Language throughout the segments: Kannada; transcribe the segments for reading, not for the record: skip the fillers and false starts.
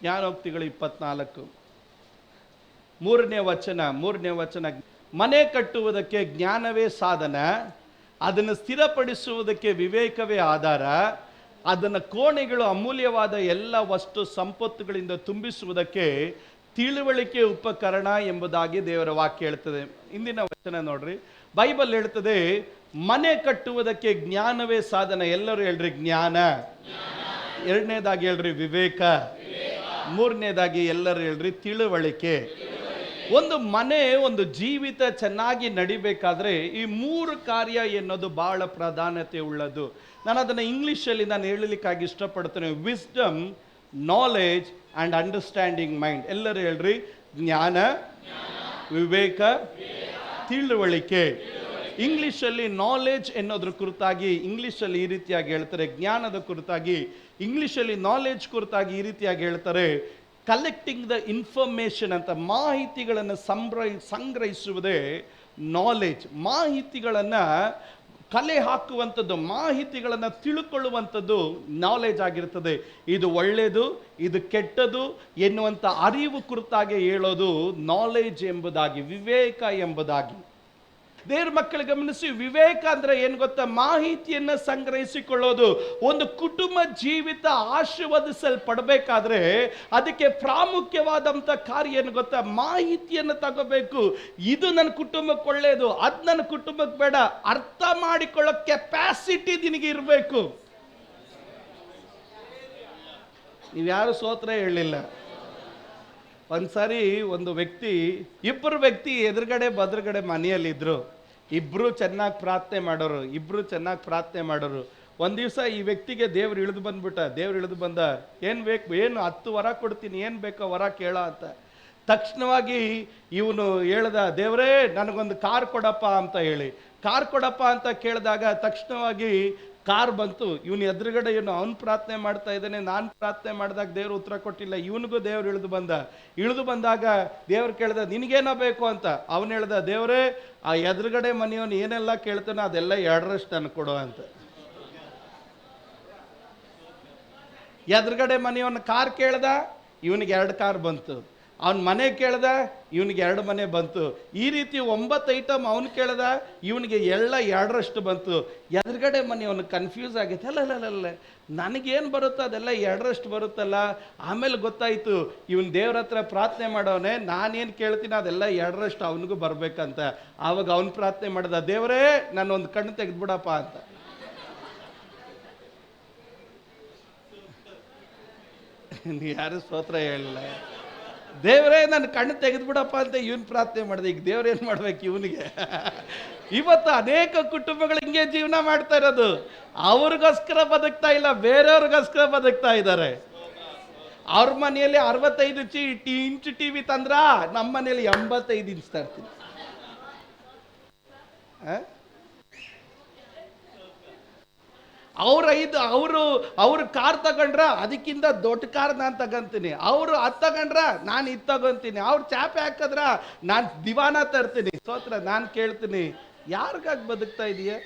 ಜ್ಞಾನೋಕ್ತಿಗಳು 24 ಮೂರನೇ ವಚನ, ಮನೆ ಕಟ್ಟುವುದಕ್ಕೆ ಜ್ಞಾನವೇ ಸಾಧನ, ಅದನ್ನು ಸ್ಥಿರಪಡಿಸುವುದಕ್ಕೆ ವಿವೇಕವೇ ಆಧಾರ, ಅದನ್ನು ಕೋಣೆಗಳು ಅಮೂಲ್ಯವಾದ ಎಲ್ಲ ವಸ್ತು ಸಂಪತ್ತುಗಳಿಂದ ತುಂಬಿಸುವುದಕ್ಕೆ ತಿಳುವಳಿಕೆ ಉಪಕರಣ ಎಂಬುದಾಗಿ ದೇವರ ವಾಕ್ಯ ಹೇಳ್ತದೆ. ಇಂದಿನ ವಚನ ನೋಡ್ರಿ, ಬೈಬಲ್ ಹೇಳ್ತದೆ ಮನೆ ಕಟ್ಟುವುದಕ್ಕೆ ಜ್ಞಾನವೇ ಸಾಧನ. ಎಲ್ಲರೂ ಹೇಳ್ರಿ ಜ್ಞಾನ. ಎರಡನೇದಾಗಿ ಹೇಳ್ರಿ ವಿವೇಕ. ಮೂರನೇದಾಗಿ ಎಲ್ಲರೂ ಹೇಳ್ರಿ ತಿಳುವಳಿಕೆ. ಒಂದು ಮನೆ, ಒಂದು ಜೀವಿತ ಚೆನ್ನಾಗಿ ನಡಿಬೇಕಾದ್ರೆ ಈ ಮೂರು ಕಾರ್ಯ ಎನ್ನೋದು ಬಹಳ ಪ್ರಾಧಾನ್ಯತೆ ಉಳ್ಳದು. ನಾನು ಅದನ್ನು ಇಂಗ್ಲಿಷಲ್ಲಿ ಹೇಳಲಿಕ್ಕಾಗಿ ಇಷ್ಟಪಡ್ತೇನೆ. Wisdom, knowledge and understanding mind. ಎಲ್ಲರೂ ಹೇಳ್ರಿ ಜ್ಞಾನ, ವಿವೇಕ, ತಿಳುವಳಿಕೆ. ಇಂಗ್ಲಿಷಲ್ಲಿ ನಾಲೆಜ್ ಎನ್ನೋದ್ರ ಕುರಿತಾಗಿ ಇಂಗ್ಲಿಷಲ್ಲಿ ಈ ರೀತಿಯಾಗಿ ಹೇಳ್ತಾರೆ, ಜ್ಞಾನದ ಕುರಿತಾಗಿ ಇಂಗ್ಲಿಷಲ್ಲಿ ನಾಲೆಜ್ ಕುರಿತಾಗಿ ಈ ರೀತಿಯಾಗಿ ಹೇಳ್ತಾರೆ, ಕಲೆಕ್ಟಿಂಗ್ ದ ಇನ್ಫಾರ್ಮೇಶನ್ ಅಂತ. ಮಾಹಿತಿಗಳನ್ನು ಸಂಗ್ರಹಿಸುವುದೇ ನಾಲೆಜ್. ಮಾಹಿತಿಗಳನ್ನು ಕಲೆ ಹಾಕುವಂಥದ್ದು, ಮಾಹಿತಿಗಳನ್ನು ತಿಳ್ಕೊಳ್ಳುವಂಥದ್ದು ನಾಲೆಜ್ ಆಗಿರ್ತದೆ. ಇದು ಒಳ್ಳೆಯದು, ಇದು ಕೆಟ್ಟದು ಎನ್ನುವಂಥ ಅರಿವು ಕುರಿತಾಗಿ ಹೇಳೋದು ನಾಲೆಜ್ ಎಂಬುದಾಗಿ, ವಿವೇಕ ಎಂಬುದಾಗಿ. ದೇವ್ರ ಮಕ್ಕಳು ಗಮನಿಸಿ, ವಿವೇಕ ಅಂದ್ರೆ ಏನು ಗೊತ್ತಾ? ಮಾಹಿತಿಯನ್ನು ಸಂಗ್ರಹಿಸಿಕೊಳ್ಳೋದು. ಒಂದು ಕುಟುಂಬ ಜೀವಿತ ಆಶೀರ್ವದಿಸಲ್ಪಡಬೇಕಾದ್ರೆ ಅದಕ್ಕೆ ಪ್ರಾಮುಖ್ಯವಾದಂಥ ಕಾರ್ಯ ಏನು ಗೊತ್ತಾ? ಮಾಹಿತಿಯನ್ನು ತಗೋಬೇಕು. ಇದು ನನ್ನ ಕುಟುಂಬಕ್ಕೆ ಒಳ್ಳೆಯದು, ಅದು ನನ್ನ ಕುಟುಂಬಕ್ಕೆ ಬೇಡ, ಅರ್ಥ ಮಾಡಿಕೊಳ್ಳೋ ಕೆಪಾಸಿಟಿ ನಿನಗೆ ಇರಬೇಕು. ನೀವ್ಯಾರು ಸೋತ್ರ ಹೇಳಲಿಲ್ಲ. ಒಂದ್ಸಾರಿ ಇಬ್ಬರು ವ್ಯಕ್ತಿ ಎದುರುಗಡೆ ಬದುರುಗಡೆ ಮನೆಯಲ್ಲಿದ್ದರು. ಇಬ್ರು ಚೆನ್ನಾಗಿ ಪ್ರಾರ್ಥನೆ ಮಾಡೋರು. ಒಂದು ದಿವಸ ಈ ವ್ಯಕ್ತಿಗೆ ದೇವ್ರು ಇಳಿದು ಬಂದ, ಏನು ಬೇಕು, ಏನು 10 ವರ ಕೊಡ್ತೀನಿ, ಏನು ಬೇಕೋ ವರ ಕೇಳ ಅಂತ. ತಕ್ಷಣವಾಗಿ ಇವನು ಹೇಳ್ದ, ದೇವರೇ ನನಗೊಂದು ಕಾರ್ ಕೊಡಪ್ಪ ಅಂತ ಹೇಳಿ. ಕಾರ್ ಕೊಡಪ್ಪ ಅಂತ ಕೇಳಿದಾಗ ತಕ್ಷಣವಾಗಿ ಕಾರ್ ಬಂತು. ಇವನು ಎದುರುಗಡೆ ಅವನು ಪ್ರಾರ್ಥನೆ ಮಾಡ್ತಾ ಇದ್ದಾನೆ, ನಾನು ಪ್ರಾರ್ಥನೆ ಮಾಡಿದಾಗ ದೇವ್ರು ಉತ್ತರ ಕೊಟ್ಟಿಲ್ಲ. ಇವನಿಗೂ ದೇವ್ರು ಇಳಿದು ಬಂದಾಗ ದೇವ್ರು ಕೇಳ್ದ, ನಿನಗೇನೋ ಬೇಕು ಅಂತ. ಅವನು ಹೇಳ್ದ, ದೇವರೇ ಆ ಎದುರುಗಡೆ ಮನೆಯವನು ಏನೆಲ್ಲ ಕೇಳ್ತಾನೋ ಅದೆಲ್ಲ 2ರಷ್ಟು ನನಗೆ ಕೊಡು ಅಂತ. ಎದುರುಗಡೆ ಮನೆಯವನು ಕಾರ್ ಕೇಳ್ದ, ಇವನಿಗೆ 2 ಕಾರ್ ಬಂತು. ಅವನ ಮನೆ ಕೇಳ್ದ, ಇವನಿಗೆ 2 ಮನೆ ಬಂತು. ಈ ರೀತಿ 9 ಐಟಮ್ ಅವನು ಕೇಳ್ದ, ಇವನಿಗೆ ಎಲ್ಲ 2ರಷ್ಟು ಬಂತು. ಎದುರುಗಡೆ ಮನೆ ಅವನು ಕನ್ಫ್ಯೂಸ್ ಆಗೈತೆ, ಅಲ್ಲ ನನಗೇನು ಬರುತ್ತೋ ಅದೆಲ್ಲ 2ರಷ್ಟು ಬರುತ್ತಲ್ಲ. ಆಮೇಲೆ ಗೊತ್ತಾಯಿತು, ಇವನು ದೇವ್ರ ಹತ್ರ ಪ್ರಾರ್ಥನೆ ಮಾಡೋನೆ, ನಾನೇನು ಕೇಳ್ತೀನಿ ಅದೆಲ್ಲ 2ರಷ್ಟು ಅವನಿಗೂ ಬರ್ಬೇಕಂತ. ಆವಾಗ ಅವನು ಪ್ರಾರ್ಥನೆ ಮಾಡ್ದ, ದೇವರೇ ನಾನೊಂದು ಕಣ್ಣು ತೆಗೆದ್ಬಿಡಪ್ಪ ಅಂತ. ಯಾರು ಸ್ತೋತ್ರ ಹೇಳಿಲ್ಲ. ದೇವರೇ ನನ್ನ ಕಣ್ಣು ತೆಗೆದ್ಬಿಡಪ್ಪ ಅಂತ ಇವನು ಪ್ರಾರ್ಥನೆ ಮಾಡಿದೆ. ಈಗ ದೇವ್ರೇನು ಮಾಡ್ಬೇಕು ಇವನಿಗೆ? ಇವತ್ತು ಅನೇಕ ಕುಟುಂಬಗಳು ಹಿಂಗೆ ಜೀವನ ಮಾಡ್ತಾ ಇರೋದು. ಅವ್ರಿಗೋಸ್ಕರ ಬದುಕ್ತಾ ಇಲ್ಲ, ಬೇರೆಯವ್ರಿಗೋಸ್ಕರ ಬದುಕ್ತಾ ಇದ್ದಾರೆ. ಅವ್ರ ಮನೆಯಲ್ಲಿ 65 ಇಂಚ್ ಟಿವಿ ತಂದ್ರ, ನಮ್ಮ ಮನೆಯಲ್ಲಿ 85 ಇಂಚ್ ತರ್ತೀನಿ. ಅವರು ಕಾರ್ ತಗೊಂಡ್ರ ಅದಕ್ಕಿಂತ ದೊಡ್ಡ ಕಾರ್ ನಾನು ತಗೊಂತೀನಿ. ಅವರು ಅದು ತಗೊಂಡ್ರ ನಾನು ಇದು ತಗೊಂತೀನಿ. ಅವ್ರು ಚಾಪೆ ಹಾಕಿದ್ರ ನಾನು ದಿವಾನ ತರ್ತೀನಿ. ಸ್ತೋತ್ರ. ನಾನು ಕೇಳ್ತೀನಿ, ಯಾರಿಗಾಗಿ ಬದುಕ್ತಾ ಇದೆಯಾ?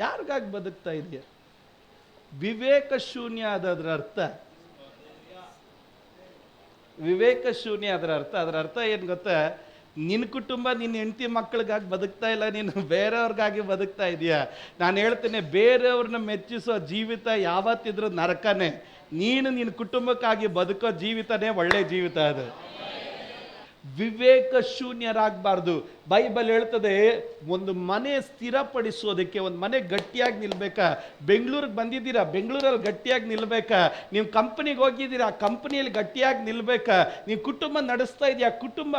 ಯಾರಿಗಾಗಿ ಬದುಕ್ತಾ ಇದೆಯಾ? ವಿವೇಕ ಶೂನ್ಯ ಅದರ ಅರ್ಥ. ಅದರ ಅರ್ಥ ಏನು ಗೊತ್ತಾ? ನಿನ್ನ ಕುಟುಂಬ, ನಿನ್ನ ಹೆಂಡತಿ ಮಕ್ಕಳಿಗಾಗಿ ಬದುಕ್ತಾ ಇಲ್ಲ, ನೀನು ಬೇರೆಯವ್ರಿಗಾಗಿ ಬದುಕ್ತಾ ಇದೆಯಾ? ನಾನು ಹೇಳ್ತೇನೆ, ಬೇರೆಯವ್ರನ್ನ ಮೆಚ್ಚಿಸೋ ಜೀವಿತ ಯಾವತ್ತಿದ್ರೂ ನರಕನೇ. ನೀನು ನಿನ್ನ ಕುಟುಂಬಕ್ಕಾಗಿ ಬದುಕೋ ಜೀವಿತನೇ ಒಳ್ಳೆ ಜೀವಿತ. ಅದು ವಿವೇಕ ಶೂನ್ಯರಾಗಬಾರ್ದು. ಬೈಬಲ್ ಹೇಳ್ತದೆ, ಒಂದು ಮನೆ ಸ್ಥಿರಪಡಿಸೋದಕ್ಕೆ, ಒಂದು ಮನೆ ಗಟ್ಟಿಯಾಗಿ ನಿಲ್ಬೇಕಾ? ಬೆಂಗಳೂರಿಗೆ ಬಂದಿದ್ದೀರಾ, ಬೆಂಗಳೂರಲ್ಲಿ ಗಟ್ಟಿಯಾಗಿ ನಿಲ್ಬೇಕಾ? ನೀವು ಕಂಪನಿಗೆ ಹೋಗಿದ್ದೀರಾ, ಕಂಪನಿಯಲ್ಲಿ ಗಟ್ಟಿಯಾಗಿ ನಿಲ್ಬೇಕಾ? ನೀವು ಕುಟುಂಬ ನಡೆಸ್ತಾ ಇದೆಯಾ, ಕುಟುಂಬ,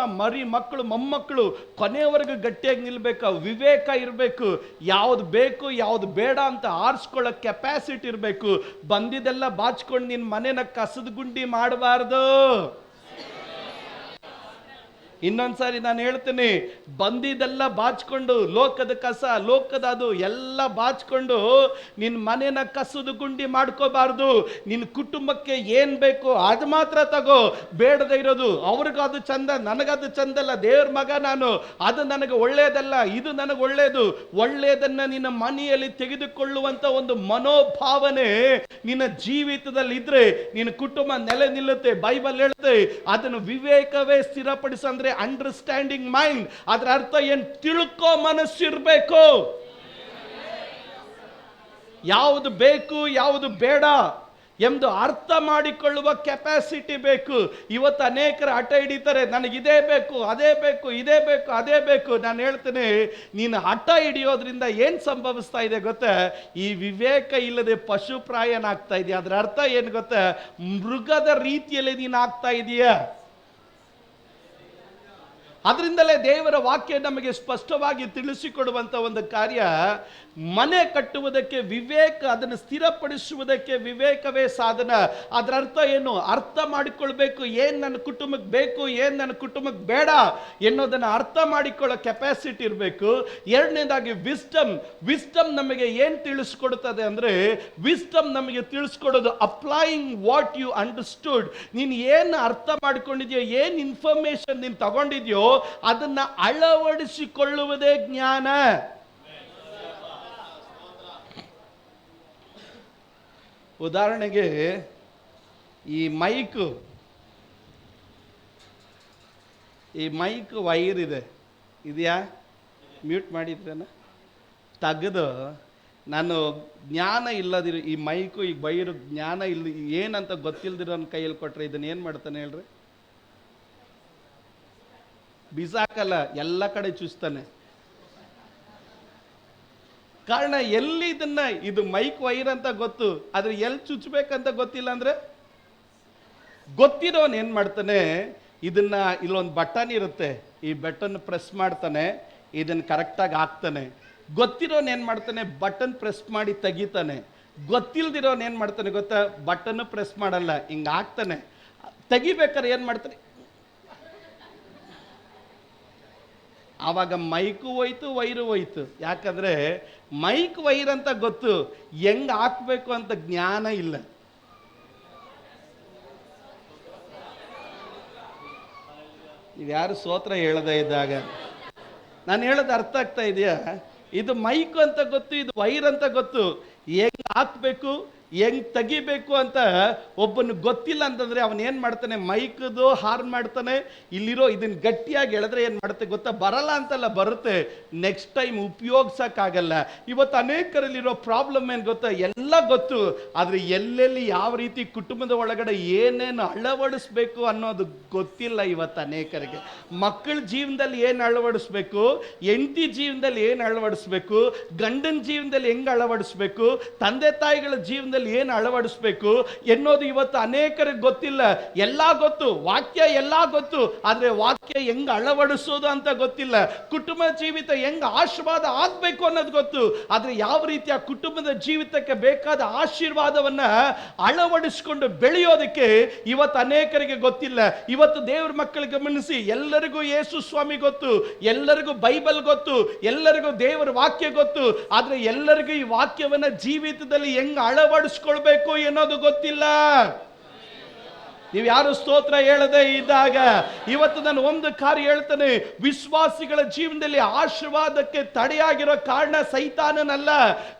ಮಕ್ಕಳು, ಮೊಮ್ಮಕ್ಕಳು ಕೊನೆಯವರೆಗೂ ಗಟ್ಟಿಯಾಗಿ ನಿಲ್ಬೇಕಾ? ವಿವೇಕ ಇರಬೇಕು. ಯಾವ್ದು ಬೇಕು ಯಾವ್ದು ಬೇಡ ಅಂತ ಆರಿಸ್ಕೊಳ್ಳೋ ಕೆಪಾಸಿಟಿ ಇರಬೇಕು. ಬಂದಿದ್ದೆಲ್ಲ ಬಾಚ್ಕೊಂಡು ನಿನ್ನ ಮನೆನ ಕಸದ ಗುಂಡಿ ಮಾಡಬಾರ್ದು. ಇನ್ನೊಂದ್ಸಾರಿ ನಾನು ಹೇಳ್ತೀನಿ, ಬಂದಿದ್ದೆಲ್ಲ ಬಾಚ್ಕೊಂಡು, ಲೋಕದ ಕಸ, ಲೋಕದ ಅದು ಎಲ್ಲ ಬಾಚ್ಕೊಂಡು ನಿನ್ನ ಮನೆನ ಕಸದ ಗುಂಡಿ ಮಾಡ್ಕೋಬಾರ್ದು. ನಿನ್ನ ಕುಟುಂಬಕ್ಕೆ ಏನ್ ಬೇಕು ಅದು ಮಾತ್ರ ತಗೋ. ಬೇಡದೇ ಇರೋದು ಅವ್ರಿಗದು ಚಂದ, ನನಗದು ಚಂದಲ್ಲ, ದೇವ್ರ ಮಗ ನಾನು, ಅದು ನನಗೆ ಒಳ್ಳೇದಲ್ಲ, ಇದು ನನಗೆ ಒಳ್ಳೇದು. ಒಳ್ಳೇದನ್ನ ನಿನ್ನ ಮನೆಯಲ್ಲಿ ತೆಗೆದುಕೊಳ್ಳುವಂತ ಒಂದು ಮನೋಭಾವನೆ ನಿನ್ನ ಜೀವಿತದಲ್ಲಿ ಇದ್ರೆ ನಿನ್ನ ಕುಟುಂಬ ನೆಲೆ ನಿಲ್ಲುತ್ತೆ. ಬೈಬಲ್ ಹೇಳುತ್ತೆ ಅದನ್ನು ವಿವೇಕವೇ ಸ್ಥಿರಪಡಿಸಂದ್ರೆ ಅಂಡರ್ಸ್ಟ್ಯಾಂಡಿಂಗ್ ಮೈಂಡ್. ಅದರ ಅರ್ಥ ಏನ್? ತಿಳ್ಕೋ ಮನಸ್ಸಿರ್ಬೇಕು. ಯಾವುದು ಬೇಕು ಯಾವುದು ಬೇಡ ಎಂದು ಅರ್ಥ ಮಾಡಿಕೊಳ್ಳುವ ಕೆಪಾಸಿಟಿ ಬೇಕು. ಇವತ್ತು ಅನೇಕರು ಹಠ ಹಿಡಿತಾರೆ, ನನಗಿದೇ ಬೇಕು, ಅದೇ ಬೇಕು, ಇದೇ ಬೇಕು, ಅದೇ ಬೇಕು. ನಾನು ಹೇಳ್ತೇನೆ, ನೀನು ಹಠ ಹಿಡಿಯೋದ್ರಿಂದ ಏನು ಸಂಭವಿಸ್ತಾ ಇದೆ ಗೊತ್ತಾ? ಈ ವಿವೇಕ ಇಲ್ಲದೆ ಪಶುಪ್ರಾಯನಾಗ್ತಾ ಇದೆಯಾ. ಅದರ ಅರ್ಥ ಏನು ಗೊತ್ತಾ? ಮೃಗದ ರೀತಿಯಲ್ಲಿ ನೀನು ಆಗ್ತಾ ಇದೆಯಾ. ಅದರಿಂದಲೇ ದೇವರ ವಾಕ್ಯ ನಮಗೆ ಸ್ಪಷ್ಟವಾಗಿ ತಿಳಿಸಿಕೊಡುವಂಥ ಒಂದು ಕಾರ್ಯ, ಮನೆ ಕಟ್ಟುವುದಕ್ಕೆ ವಿವೇಕ, ಅದನ್ನು ಸ್ಥಿರಪಡಿಸುವುದಕ್ಕೆ ವಿವೇಕವೇ ಸಾಧನ. ಅದರ ಅರ್ಥ ಏನು? ಅರ್ಥ ಮಾಡಿಕೊಳ್ಬೇಕು. ಏನು ನನ್ನ ಕುಟುಂಬಕ್ಕೆ ಬೇಕು, ಏನು ನನ್ನ ಕುಟುಂಬಕ್ಕೆ ಬೇಡ ಎನ್ನೋದನ್ನು ಅರ್ಥ ಮಾಡಿಕೊಳ್ಳೋ ಕೆಪಾಸಿಟಿ ಇರಬೇಕು. ಎರಡನೇದಾಗಿ ವಿಸ್ಟಮ್ ನಮಗೆ ಏನು ತಿಳಿಸ್ಕೊಡುತ್ತದೆ ಅಂದರೆ, ವಿಸ್ಟಮ್ ನಮಗೆ ತಿಳಿಸ್ಕೊಡೋದು ಅಪ್ಲೈಯಿಂಗ್ ವಾಟ್ ಯು ಅಂಡರ್ಸ್ಟುಡ್. ನೀನು ಏನು ಅರ್ಥ ಮಾಡಿಕೊಂಡಿದ್ಯೋ, ಏನು ಇನ್ಫಾರ್ಮೇಶನ್ ನೀನು ತಗೊಂಡಿದ್ಯೋ ಅದನ್ನ ಅಳವಡಿಸಿಕೊಳ್ಳುವುದೇ ಜ್ಞಾನ. ಉದಾಹರಣೆಗೆ ಈ ಮೈಕ್ ವೈರ್ ಇದೆ, ಇದೆಯಾ? ಮ್ಯೂಟ್ ಮಾಡಿದ್ರೇನ? ತೆಗೆದು ನಾನು ಜ್ಞಾನ ಇಲ್ಲದಿರೋ ಈ ಮೈಕು, ಈ ವೈರು ಜ್ಞಾನ ಇಲ್ಲ, ಏನಂತ ಗೊತ್ತಿಲ್ದಿರೋ ಕೈಯಲ್ಲಿ ಕೊಟ್ರೆ ಇದನ್ನ ಏನು ಮಾಡ್ತಾನೆ ಹೇಳ್ರಿ? ಬಿಸಾಕಲ್ಲ, ಎಲ್ಲ ಕಡೆ ಚುಸ್ತಾನೆ. ಕಾರಣ ಎಲ್ಲಿ ಇದನ್ನ, ಇದು ಮೈಕ್ ವೈರ್ ಅಂತ ಗೊತ್ತು, ಆದ್ರೆ ಎಲ್ಲಿ ಚುಚ್ಚಬೇಕಂತ ಗೊತ್ತಿಲ್ಲ. ಅಂದ್ರೆ ಗೊತ್ತಿರೋನ್ ಏನ್ ಮಾಡ್ತಾನೆ, ಇದನ್ನ ಇಲ್ಲೊಂದು ಬಟನ್ ಇರುತ್ತೆ, ಈ ಬಟನ್ ಪ್ರೆಸ್ ಮಾಡ್ತಾನೆ, ಇದನ್ನ ಕರೆಕ್ಟಾಗಿ ಹಾಕ್ತಾನೆ. ಗೊತ್ತಿರೋನ್ ಏನ್ ಮಾಡ್ತಾನೆ, ಬಟನ್ ಪ್ರೆಸ್ ಮಾಡಿ ತೆಗಿತಾನೆ. ಗೊತ್ತಿಲ್ದಿರೋನ್ ಏನ್ ಮಾಡ್ತಾನೆ ಗೊತ್ತಾ? ಬಟನ್ ಪ್ರೆಸ್ ಮಾಡಲ್ಲ, ಹಿಂಗ ಹಾಕ್ತಾನೆ. ತೆಗಿಬೇಕಾದ್ರೆ ಏನ್ ಮಾಡ್ತಾನೆ? ಆವಾಗ ಮೈಕು ಹೋಯ್ತು, ವೈರು ಹೋಯ್ತು. ಯಾಕಂದ್ರೆ ಮೈಕ್ ವೈರ್ ಅಂತ ಗೊತ್ತು, ಹೆಂಗ್ ಹಾಕ್ಬೇಕು ಅಂತ ಜ್ಞಾನ ಇಲ್ಲ. ನೀವ್ಯಾರು ಸ್ತೋತ್ರ ಹೇಳದೇ ಇದ್ದಾಗ ನಾನು ಹೇಳೋದು ಅರ್ಥ ಆಗ್ತಾ ಇದೆಯಾ? ಇದು ಮೈಕ್ ಅಂತ ಗೊತ್ತು, ಇದು ವೈರ್ ಅಂತ ಗೊತ್ತು, ಹೆಂಗ್ ಹಾಕ್ಬೇಕು ಹೆಂಗ್ ತೆಗಿಬೇಕು ಅಂತ ಒಬ್ಬನು ಗೊತ್ತಿಲ್ಲ ಅಂತಂದ್ರೆ ಅವನ್ ಏನ್ ಮಾಡ್ತಾನೆ, ಮೈಕ್ದು ಹಾರ್ನ್ ಮಾಡ್ತಾನೆ. ಇಲ್ಲಿರೋ ಇದನ್ನ ಗಟ್ಟಿಯಾಗಿ ಎಳೆದ್ರೆ ಏನ್ ಮಾಡುತ್ತೆ ಗೊತ್ತಾ? ಬರಲ್ಲ ಅಂತಲ್ಲ, ಬರುತ್ತೆ, ನೆಕ್ಸ್ಟ್ ಟೈಮ್ ಉಪಯೋಗಿಸಕ್ಕಾಗಲ್ಲ. ಇವತ್ತು ಅನೇಕರಲ್ಲಿರೋ ಪ್ರಾಬ್ಲಮ್ ಏನ್ ಗೊತ್ತಾ? ಎಲ್ಲ ಗೊತ್ತು, ಆದ್ರೆ ಎಲ್ಲೆಲ್ಲಿ ಯಾವ ರೀತಿ ಕುಟುಂಬದ ಒಳಗಡೆ ಏನೇನು ಅಳವಡಿಸ್ಬೇಕು ಅನ್ನೋದು ಗೊತ್ತಿಲ್ಲ. ಇವತ್ತು ಅನೇಕರಿಗೆ ಮಕ್ಕಳ ಜೀವನದಲ್ಲಿ ಏನ್ ಅಳವಡಿಸ್ಬೇಕು, ಹೆಂಡತಿ ಜೀವನದಲ್ಲಿ ಏನ್ ಅಳವಡಿಸ್ಬೇಕು, ಗಂಡನ ಜೀವನದಲ್ಲಿ ಹೆಂಗ್ ಅಳವಡಿಸ್ಬೇಕು, ತಂದೆ ತಾಯಿಗಳ ಜೀವನದಲ್ಲಿ ಏನು ಅಳವಡಿಸಬೇಕು ಎನ್ನೋದು ಇವತ್ತು ಅನೇಕರಿಗೆ ಗೊತ್ತಿಲ್ಲ. ಎಲ್ಲ ಗೊತ್ತು, ವಾಕ್ಯ ಎಲ್ಲ ಗೊತ್ತು, ಆದ್ರೆ ವಾಕ್ಯ ಹೆಂಗ್ ಅಳವಡಿಸೋದು ಅಂತ ಗೊತ್ತಿಲ್ಲ. ಕುಟುಂಬ ಜೀವಿತ ಹೆಂಗ್ ಆಶೀರ್ವಾದ ಆಗ್ಬೇಕು ಅನ್ನೋದು ಗೊತ್ತು, ಆದ್ರೆ ಯಾವ ರೀತಿಯ ಕುಟುಂಬದ ಜೀವಿತಕ್ಕೆ ಬೇಕಾದ ಆಶೀರ್ವಾದವನ್ನ ಅಳವಡಿಸಿಕೊಂಡು ಬೆಳೆಯೋದಕ್ಕೆ ಇವತ್ತು ಅನೇಕರಿಗೆ ಗೊತ್ತಿಲ್ಲ. ಇವತ್ತು ದೇವರ ಮಕ್ಕಳು ಗಮನಿಸಿ, ಎಲ್ಲರಿಗೂ ಯೇಸು ಸ್ವಾಮಿ ಗೊತ್ತು, ಎಲ್ಲರಿಗೂ ಬೈಬಲ್ ಗೊತ್ತು, ಎಲ್ಲರಿಗೂ ದೇವರ ವಾಕ್ಯ ಗೊತ್ತು, ಆದ್ರೆ ಎಲ್ಲರಿಗೂ ಈ ವಾಕ್ಯವನ್ನ ಜೀವಿತದಲ್ಲಿ ಹೆಂಗ್ ಅಳವಡಿಸ್ಕೊಳ್ಬೇಕು ಎನ್ನೋದು ಗೊತ್ತಿಲ್ಲ. ನೀವು ಯಾರು ಸ್ತೋತ್ರ ಹೇಳದೆ ಇದ್ದಾಗ ಇವತ್ತು ನಾನು ಒಂದು ಕಾರ್ಯ ಹೇಳ್ತೇನೆ, ವಿಶ್ವಾಸಿಗಳ ಜೀವನದಲ್ಲಿ ಆಶೀರ್ವಾದಕ್ಕೆ ತಡೆಯಾಗಿರೋ ಕಾರಣ ಸೈತಾನನಲ್ಲ.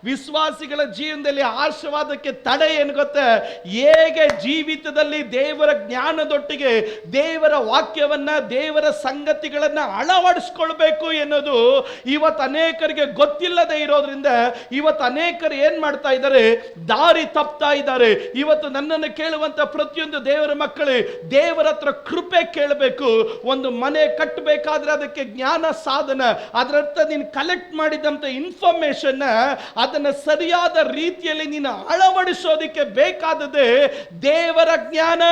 ವಿಶ್ವಾಸಿಗಳ ಜೀವನದಲ್ಲಿ ಆಶೀರ್ವಾದಕ್ಕೆ ತಡೆ ಏನು ಗೊತ್ತಾ? ಹೇಗೆ ಜೀವಿತದಲ್ಲಿ ದೇವರ ಜ್ಞಾನದೊಟ್ಟಿಗೆ ದೇವರ ವಾಕ್ಯವನ್ನ, ದೇವರ ಸಂಗತಿಗಳನ್ನ ಅಳವಡಿಸ್ಕೊಳ್ಬೇಕು ಎನ್ನುವುದು ಇವತ್ತು ಅನೇಕರಿಗೆ ಗೊತ್ತಿಲ್ಲದೆ ಇರೋದ್ರಿಂದ ಇವತ್ತು ಅನೇಕರು ಏನ್ ಮಾಡ್ತಾ ಇದ್ದಾರೆ, ದಾರಿ ತಪ್ತಾ ಇದ್ದಾರೆ. ಇವತ್ತು ನನ್ನನ್ನು ಕೇಳುವಂತ ಪ್ರತಿಯೊಂದು ದೇವರ ಮಕ್ಕಳೇ, ದೇವರ ಹತ್ರ ಕೃಪೆ ಕೇಳಬೇಕು. ಒಂದು ಮನೆ ಕಟ್ಟಬೇಕಾದ್ರೆ ಅದಕ್ಕೆ ಜ್ಞಾನ ಸಾಧನ. ಅದರರ್ಥ ನೀನು ಕಲೆಕ್ಟ್ ಮಾಡಿದಂತ ಇನ್ಫಾರ್ಮೇಶನ್ ಅದನ್ನ ಸರಿಯಾದ ರೀತಿಯಲ್ಲಿ ನೀನು ಅಳವಡಿಸೋದಕ್ಕೆ ಬೇಕಾದದೇ ದೇವರ ಜ್ಞಾನ.